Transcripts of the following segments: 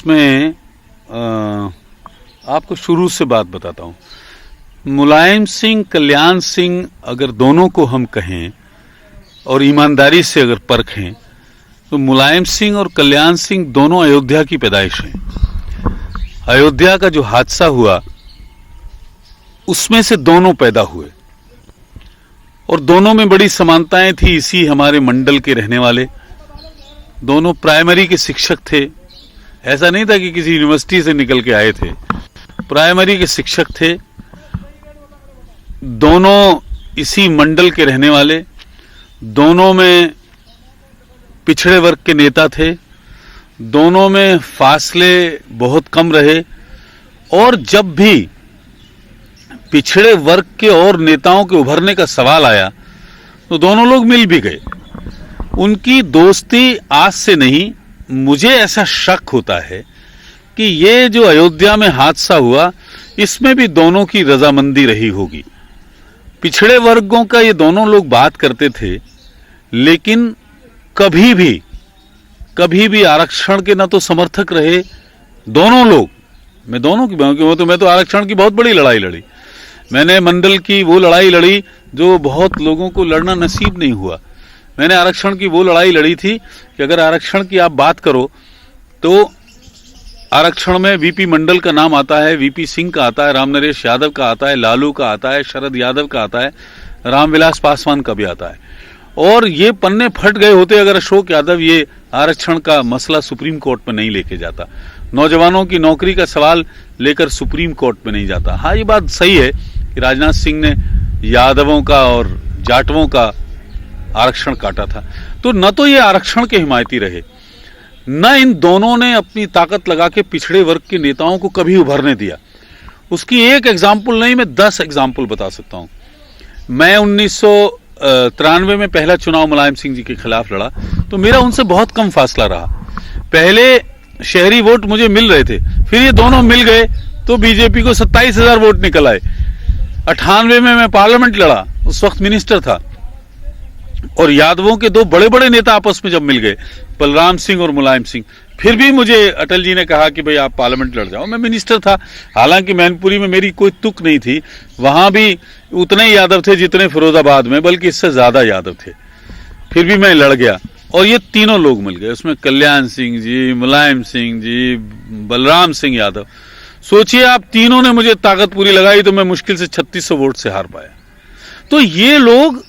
इसमें आपको शुरू से बात बताता हूँ। मुलायम सिंह, कल्याण सिंह, अगर दोनों को हम कहें और ईमानदारी से अगर परखें तो मुलायम सिंह और कल्याण सिंह दोनों अयोध्या की पैदाइश हैं। अयोध्या का जो हादसा हुआ उसमें से दोनों पैदा हुए और दोनों में बड़ी समानताएं थी। इसी हमारे मंडल के रहने वाले, दोनों प्राइमरी के शिक्षक थे। ऐसा नहीं था कि किसी यूनिवर्सिटी से निकल के आए थे, प्राइमरी के शिक्षक थे। दोनों इसी मंडल के रहने वाले, दोनों में पिछड़े वर्ग के नेता थे, दोनों में फासले बहुत कम रहे। और जब भी पिछड़े वर्ग के और नेताओं के उभरने का सवाल आया तो दोनों लोग मिल भी गए। उनकी दोस्ती आज से नहीं, मुझे ऐसा शक होता है कि ये जो अयोध्या में हादसा हुआ इसमें भी दोनों की रजामंदी रही होगी। पिछड़े वर्गों का ये दोनों लोग बात करते थे, लेकिन कभी भी आरक्षण के ना तो समर्थक रहे दोनों लोग। मैं दोनों की मैं तो आरक्षण की बहुत बड़ी लड़ाई लड़ी। मैंने मंडल की वो लड़ाई लड़ी जो बहुत लोगों को लड़ना नसीब नहीं हुआ। मैंने आरक्षण की वो लड़ाई लड़ी थी कि अगर आरक्षण की आप बात करो तो आरक्षण में वीपी मंडल का नाम आता है, वीपी सिंह का आता है, रामनरेश यादव का आता है, लालू का आता है, शरद यादव का आता है, रामविलास पासवान का भी आता है। और ये पन्ने फट गए होते अगर अशोक यादव ये आरक्षण का मसला सुप्रीम कोर्ट में नहीं लेके जाता, नौजवानों की नौकरी का सवाल लेकर सुप्रीम कोर्ट में नहीं जाता। हाँ, ये बात सही है कि राजनाथ सिंह ने यादवों का और जाटवों का आरक्षण काटा था, तो न तो ये आरक्षण के हिमायती रहे, न इन दोनों ने अपनी ताकत लगा के पिछड़े वर्ग के नेताओं को कभी उभरने दिया। उसकी एक एग्जाम्पल नहीं, मैं 10 एग्जाम्पल बता सकता हूं। मैं 1993 में पहला चुनाव मुलायम सिंह जी के खिलाफ लड़ा तो मेरा उनसे बहुत कम फासला रहा। पहले शहरी वोट मुझे मिल रहे थे, फिर ये दोनों मिल गए तो बीजेपी को 27,000 वोट निकल आए। 98 में मैं पार्लियामेंट लड़ा, उस वक्त मिनिस्टर था, और यादवों के दो बड़े बड़े नेता आपस में जब मिल गए, बलराम सिंह और मुलायम सिंह, फिर भी मुझे अटल जी ने कहा कि भाई आप पार्लियामेंट लड़ जाओ। मैं मिनिस्टर था, हालांकि मैनपुरी में मेरी कोई तुक नहीं थी, वहां भी उतने ही यादव थे जितने फिरोजाबाद में, बल्कि इससे ज्यादा यादव थे। फिर भी मैं लड़ गया और ये तीनों लोग मिल गए, उसमें कल्याण सिंह जी, मुलायम सिंह जी, बलराम सिंह यादव। सोचिए आप, तीनों ने मुझे ताकत पूरी लगाई तो मैं मुश्किल से 3600 वोट से हार पाया। तो ये लोग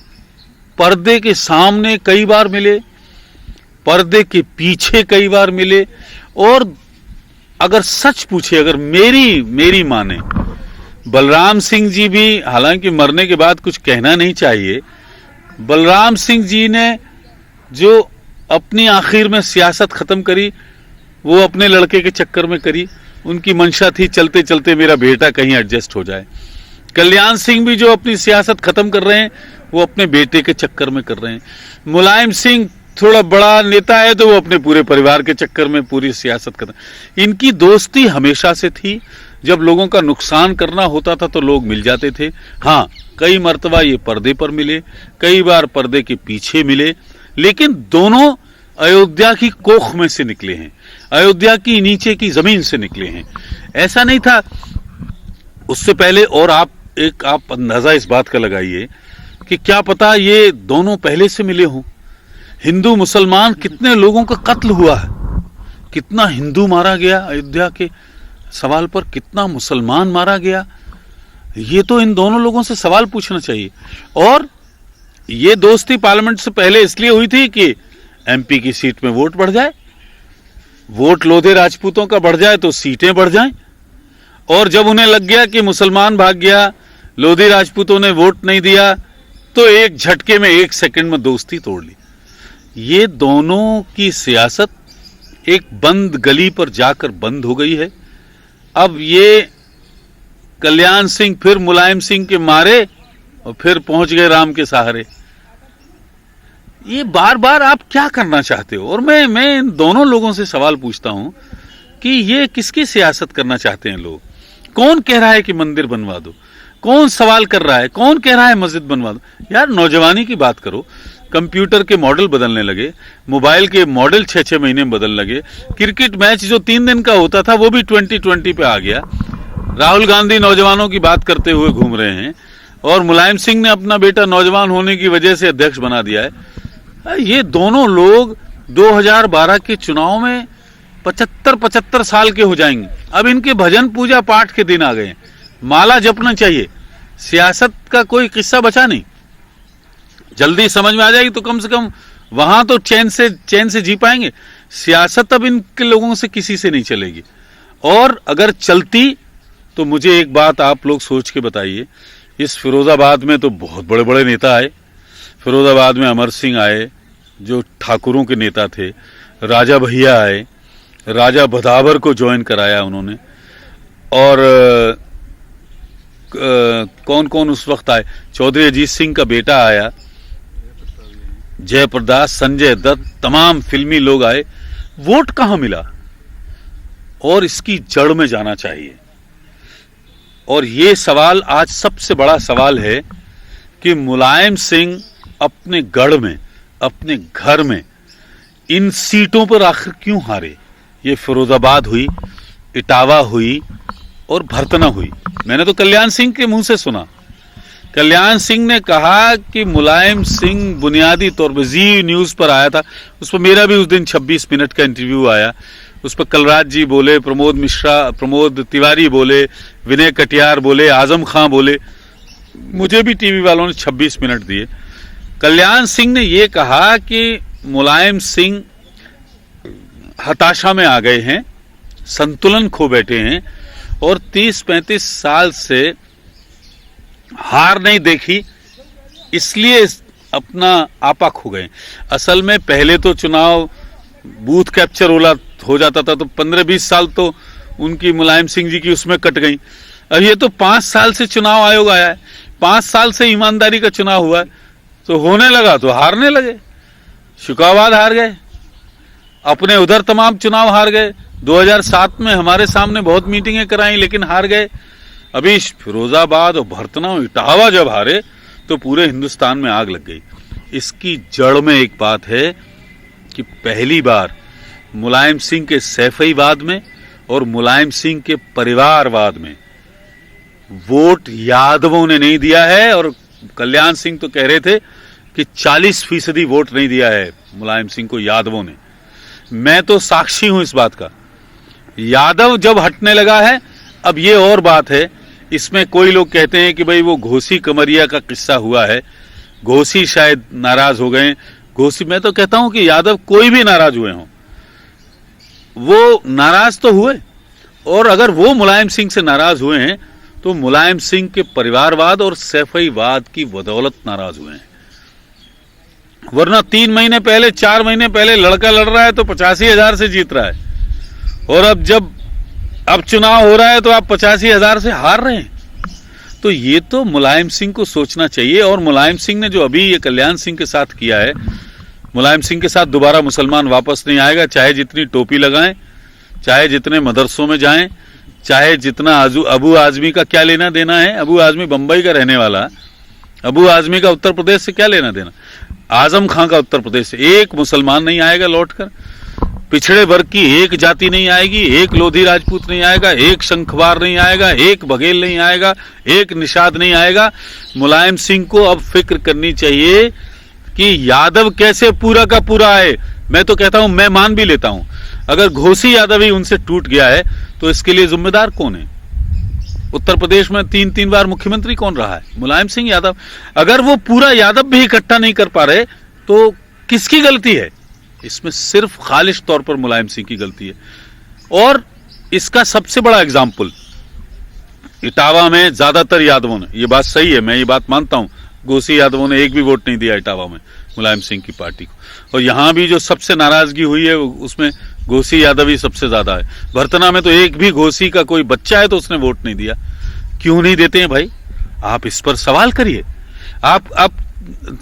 पर्दे के सामने कई बार मिले, पर्दे के पीछे कई बार मिले, और अगर सच पूछे, अगर मेरी माने, बलराम सिंह जी भी, हालांकि मरने के बाद कुछ कहना नहीं चाहिए, बलराम सिंह जी ने जो अपनी आखिर में सियासत खत्म करी वो अपने लड़के के चक्कर में करी। उनकी मंशा थी चलते चलते मेरा बेटा कहीं एडजस्ट हो जाए। कल्याण सिंह भी जो अपनी सियासत खत्म कर रहे हैं वो अपने बेटे के चक्कर में कर रहे हैं। मुलायम सिंह थोड़ा बड़ा नेता है तो वो अपने पूरे परिवार के चक्कर में पूरी सियासत कर रहे हैं। इनकी दोस्ती हमेशा से थी, जब लोगों का नुकसान करना होता था तो लोग मिल जाते थे। हाँ, कई मर्तबा ये पर्दे पर मिले, कई बार पर्दे के पीछे मिले, लेकिन दोनों अयोध्या की कोख में से निकले हैं, अयोध्या की नीचे की जमीन से निकले हैं। ऐसा नहीं था उससे पहले। और आप अंदाजा इस बात का लगाइए कि क्या पता ये दोनों पहले से मिले हों। हिंदू मुसलमान कितने लोगों का कत्ल हुआ है, कितना हिंदू मारा गया अयोध्या के सवाल पर, कितना मुसलमान मारा गया, ये तो इन दोनों लोगों से सवाल पूछना चाहिए। और ये दोस्ती पार्लियामेंट से पहले इसलिए हुई थी कि एमपी की सीट में वोट बढ़ जाए, वोट लोधे राजपूतों का बढ़ जाए तो सीटें बढ़ जाएं। और जब उन्हें लग गया कि मुसलमान भाग गया, लोधी राजपूतों ने वोट नहीं दिया, तो एक झटके में 1 सेकंड में दोस्ती तोड़ ली। ये दोनों की सियासत एक बंद गली पर जाकर बंद हो गई है। अब ये कल्याण सिंह फिर मुलायम सिंह के मारे और फिर पहुंच गए राम के सहारे। ये बार बार आप क्या करना चाहते हो? और मैं इन दोनों लोगों से सवाल पूछता हूं कि ये किसकी सियासत करना चाहते हैं लोग? कौन कह रहा है कि मंदिर बनवा दो? कौन सवाल कर रहा है? कौन कह रहा है मस्जिद बनवा दो? यार, नौजवानी की बात करो। कंप्यूटर के मॉडल बदलने लगे, मोबाइल के मॉडल 6-6 महीने में बदलने लगे, क्रिकेट मैच जो 3 दिन का होता था वो भी 2020 पे आ गया। राहुल गांधी नौजवानों की बात करते हुए घूम रहे हैं और मुलायम सिंह ने अपना बेटा नौजवान होने की वजह से अध्यक्ष बना दिया है। ये दोनों लोग 2012 के चुनाव में 75 साल के हो जाएंगे। अब इनके भजन पूजा पाठ के दिन आ गए, माला जपना चाहिए, सियासत का कोई किस्सा बचा नहीं। जल्दी समझ में आ जाएगी तो कम से कम वहां तो चैन से जी पाएंगे। सियासत अब इनके लोगों से किसी से नहीं चलेगी, और अगर चलती तो मुझे एक बात आप लोग सोच के बताइए, इस फिरोजाबाद में तो बहुत बड़े बड़े नेता आए। फिरोजाबाद में अमर सिंह आए जो ठाकुरों के नेता थे, राजा भैया आए, राजा भदावर को ज्वाइन कराया उन्होंने, और कौन कौन उस वक्त आए, चौधरी अजीत सिंह का बेटा आया, जयप्रकाश, संजय दत्त, तमाम फिल्मी लोग आए। वोट कहां मिला? और इसकी जड़ में जाना चाहिए। और ये सवाल आज सबसे बड़ा सवाल है कि मुलायम सिंह अपने गढ़ में, अपने घर में इन सीटों पर आखिर क्यों हारे? ये फिरोजाबाद हुई, इटावा हुई और भरतना हुई। मैंने तो कल्याण सिंह के मुंह से सुना, कल्याण सिंह ने कहा कि मुलायम सिंह बुनियादी तौर पर जी न्यूज पर आया था, उस पर मेरा भी उस दिन 26 मिनट का इंटरव्यू आया, उस पर कलराज जी बोले, प्रमोद तिवारी बोले, विनय कटियार बोले, आजम खां बोले, मुझे भी टीवी वालों ने 26 मिनट दिए। कल्याण सिंह ने यह कहा कि मुलायम सिंह हताशा में आ गए हैं, संतुलन खो बैठे हैं और 30-35 साल से हार नहीं देखी, इसलिए अपना आपा खो गए। असल में पहले तो चुनाव बूथ कैप्चर हो जाता था, तो 15-20 साल तो उनकी मुलायम सिंह जी की उसमें कट गई। अब ये तो 5 साल से चुनाव आयोग आया है, 5 साल से ईमानदारी का चुनाव हुआ है, तो होने लगा तो हारने लगे। शुकाबाद हार गए, अपने उधर तमाम चुनाव हार गए। 2007 में हमारे सामने बहुत मीटिंगें कराई लेकिन हार गए। अभी फिरोजाबाद और भरतना और इटावा जब हारे तो पूरे हिंदुस्तान में आग लग गई। इसकी जड़ में एक बात है कि पहली बार मुलायम सिंह के सैफईवाद में और मुलायम सिंह के परिवारवाद में वोट यादवों ने नहीं दिया है। और कल्याण सिंह तो कह रहे थे कि 40% वोट नहीं दिया है मुलायम सिंह को यादवों ने। मैं तो साक्षी हूं इस बात का। यादव जब हटने लगा है, अब ये और बात है, इसमें कोई लोग कहते हैं कि भाई वो घोसी कमरिया का किस्सा हुआ है, घोसी शायद नाराज हो गए। घोसी, मैं तो कहता हूं कि यादव कोई भी नाराज हुए हों, वो नाराज तो हुए, और अगर वो मुलायम सिंह से नाराज हुए हैं तो मुलायम सिंह के परिवारवाद और सैफईवाद की बदौलत नाराज हुए हैं। वरना 3 महीने पहले, 4 महीने पहले लड़का लड़ रहा है तो 85,000 से जीत रहा है, और अब चुनाव हो रहा है तो आप 85,000 से हार रहे हैं। तो ये तो मुलायम सिंह को सोचना चाहिए। और मुलायम सिंह ने जो अभी ये कल्याण सिंह के साथ किया है, मुलायम सिंह के साथ दोबारा मुसलमान वापस नहीं आएगा, चाहे जितनी टोपी लगाएं, चाहे जितने मदरसों में जाएं, चाहे जितना अबू आजमी का क्या लेना देना है। अबू आजमी बंबई का रहने वाला, अबू आजमी का उत्तर प्रदेश से क्या लेना देना, आजम खां का उत्तर प्रदेश से। एक मुसलमान नहीं आएगा लौटकर, पिछड़े वर्ग की एक जाति नहीं आएगी, एक लोधी राजपूत नहीं आएगा, एक शंखवार नहीं आएगा, एक बघेल नहीं आएगा, एक निषाद नहीं आएगा। मुलायम सिंह को अब फिक्र करनी चाहिए कि यादव कैसे पूरा का पूरा आए। मैं तो कहता हूं, मैं मान भी लेता हूं, अगर घोसी यादव ही उनसे टूट गया है तो इसके लिए जिम्मेदार कौन है? उत्तर प्रदेश में 3 बार मुख्यमंत्री कौन रहा है? मुलायम सिंह यादव। अगर वो पूरा यादव भी इकट्ठा नहीं कर पा रहे तो किसकी गलती है? इसमें सिर्फ खालिश तौर पर मुलायम सिंह की गलती है। और इसका सबसे बड़ा एग्जाम्पल, इटावा में ज्यादातर यादवों ने, ये बात सही है, मैं ये बात मानता हूं, घोसी यादवों ने एक भी वोट नहीं दिया इटावा में मुलायम सिंह की पार्टी को। और यहां भी जो सबसे नाराजगी हुई है उसमें घोसी यादव ही सबसे ज्यादा है। भरतना में तो एक भी घोसी का कोई बच्चा है तो उसने वोट नहीं दिया। क्यों नहीं देते हैं भाई? आप इस पर सवाल करिए। आप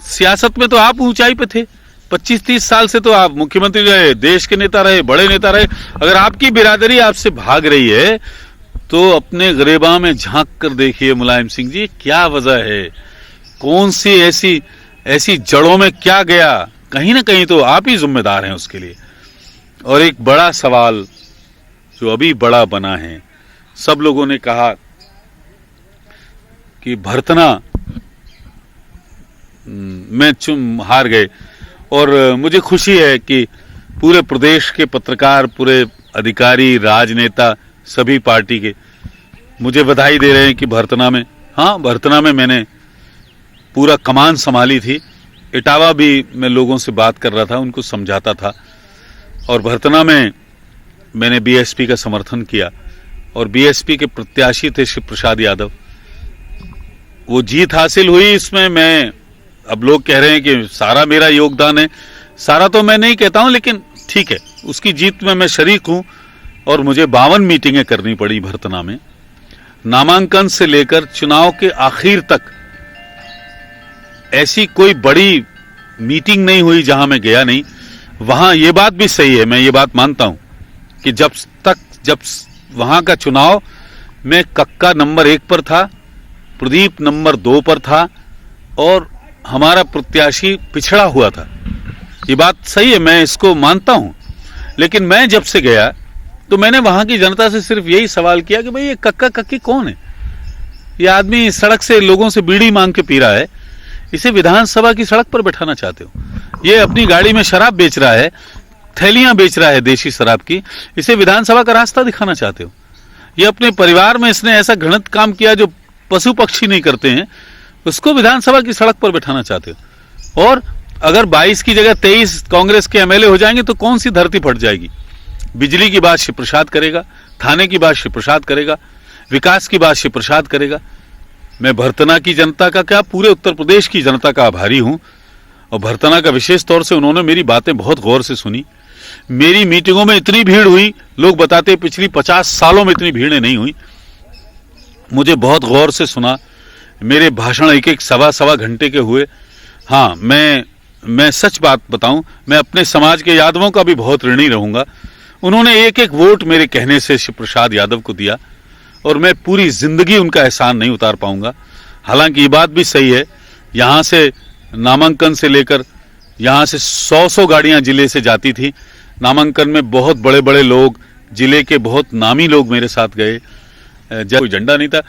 सियासत में तो आप ऊंचाई पे थे, 25-30 साल से तो आप मुख्यमंत्री रहे, देश के नेता रहे, बड़े नेता रहे। अगर आपकी बिरादरी आपसे भाग रही है तो अपने गिरेबां में झांक कर देखिए मुलायम सिंह जी, क्या वजह है? कौन सी ऐसी जड़ों में क्या गया, कहीं ना कहीं तो आप ही जिम्मेदार हैं उसके लिए। और एक बड़ा सवाल जो अभी बड़ा बना है, सब लोगों ने कहा कि भरतना में हार गए, और मुझे खुशी है कि पूरे प्रदेश के पत्रकार, पूरे अधिकारी, राजनेता, सभी पार्टी के मुझे बधाई दे रहे हैं कि भरतना में, हाँ भरतना में मैंने पूरा कमान संभाली थी। इटावा भी मैं लोगों से बात कर रहा था, उनको समझाता था, और भरतना में मैंने बीएसपी का समर्थन किया, और बीएसपी के प्रत्याशी थे शिव प्रसाद यादव। वो जीत हासिल हुई, इसमें मैं, अब लोग कह रहे हैं कि सारा मेरा योगदान है, सारा तो मैं नहीं कहता हूं, लेकिन ठीक है, उसकी जीत में मैं शरीक हूं। और मुझे 52 मीटिंगें करनी पड़ी भरतना में, नामांकन से लेकर चुनाव के आखिर तक ऐसी कोई बड़ी मीटिंग नहीं हुई जहां मैं गया नहीं। वहां ये बात भी सही है, मैं ये बात मानता हूं कि जब वहां का चुनाव में कक्का नंबर 1 पर था, प्रदीप नंबर 2 पर था, और हमारा प्रत्याशी पिछड़ा हुआ था। ये बात सही है, मैं इसको मानता हूं। लेकिन मैं जब से गया तो मैंने वहां की जनता से सिर्फ यही सवाल किया कि भाई ये कक्का कक्की कौन है? ये आदमी सड़क से लोगों से बीड़ी मांग के पी रहा है, इसे विधानसभा की सड़क पर बैठाना चाहते हो? ये अपनी गाड़ी में शराब बेच रहा है, थैलियां बेच रहा है देशी शराब की, इसे विधानसभा का रास्ता दिखाना चाहते हो? ये अपने परिवार में इसने ऐसा घृणित काम किया जो पशु पक्षी नहीं करते हैं, उसको विधानसभा की सड़क पर बैठाना चाहते हो? और अगर 22 की जगह 23 कांग्रेस के एमएलए हो जाएंगे तो कौन सी धरती फट जाएगी? बिजली की बात शिव प्रसाद करेगा, थाने की बात शिव प्रसाद करेगा, विकास की बात शिव प्रसाद करेगा। मैं भरतना की जनता का क्या, पूरे उत्तर प्रदेश की जनता का आभारी हूं। और भरतना का विशेष तौर से उन्होंने मेरी बातें बहुत गौर से सुनी। मेरी मीटिंगों में इतनी भीड़ हुई, लोग बताते पिछली 50 सालों में इतनी भीड़ नहीं हुई। मुझे बहुत गौर से सुना, मेरे भाषण एक एक सवा घंटे के हुए। हाँ, मैं सच बात बताऊं, मैं अपने समाज के यादवों का भी बहुत ऋणी रहूंगा। उन्होंने एक एक वोट मेरे कहने से शिव प्रसाद यादव को दिया, और मैं पूरी जिंदगी उनका एहसान नहीं उतार पाऊंगा। हालांकि ये बात भी सही है, यहां से नामांकन से लेकर यहां से 100 गाड़ियां जिले से जाती थी। नामांकन में बहुत बड़े बड़े लोग, जिले के बहुत नामी लोग मेरे साथ गए, कोई झंडा नहीं था।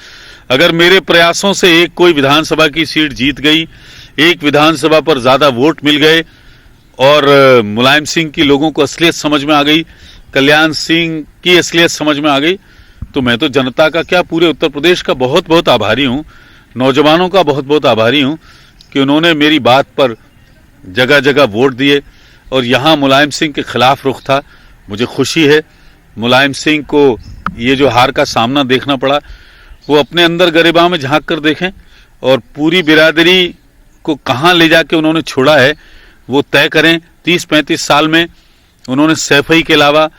अगर मेरे प्रयासों से एक कोई विधानसभा की सीट जीत गई, एक विधानसभा पर ज्यादा वोट मिल गए, और मुलायम सिंह की लोगों को असलियत समझ में आ गई, कल्याण सिंह की असलियत समझ में आ गई, तो मैं तो जनता का क्या, पूरे उत्तर प्रदेश का बहुत बहुत आभारी हूं। नौजवानों का बहुत बहुत आभारी हूं कि उन्होंने मेरी बात पर जगह जगह वोट दिए। और यहां मुलायम सिंह के खिलाफ रुख था। मुझे खुशी है मुलायम सिंह को ये जो हार का सामना देखना पड़ा, वो अपने अंदर गरिमा में झांक कर देखें, और पूरी बिरादरी को कहां ले जाके उन्होंने छोड़ा है वो तय करें। 30-35 साल में उन्होंने सैफई के अलावा,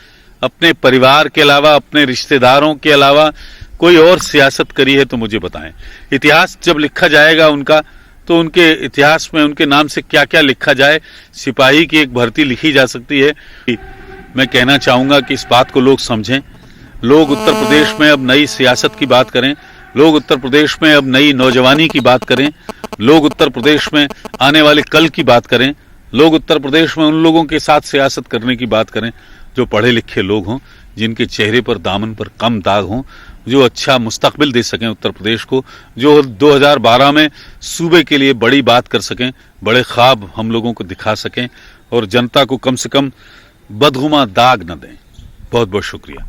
अपने परिवार के अलावा, अपने रिश्तेदारों के अलावा कोई और सियासत करी है तो मुझे बताएं। इतिहास जब लिखा जाएगा उनका, तो उनके इतिहास में उनके नाम से क्या क्या लिखा जाए। सिपाही की एक भर्ती लिखी जा सकती है। मैं कहना चाहूंगा कि इस बात को लोग समझें। लोग उत्तर प्रदेश में अब नई सियासत की बात करें, लोग उत्तर प्रदेश में अब नई नौजवानी की बात करें, लोग उत्तर प्रदेश में आने वाले कल की बात करें, लोग उत्तर प्रदेश में उन लोगों के साथ सियासत करने की बात करें जो पढ़े लिखे लोग हों, जिनके चेहरे पर, दामन पर कम दाग हों, जो अच्छा मुस्तकबिल दे सकें उत्तर प्रदेश को, जो 2012 में सूबे के लिए बड़ी बात कर सकें, बड़े ख्वाब हम लोगों को दिखा सकें, और जनता को कम से कम बदगुमा दाग न दें। बहुत बहुत शुक्रिया।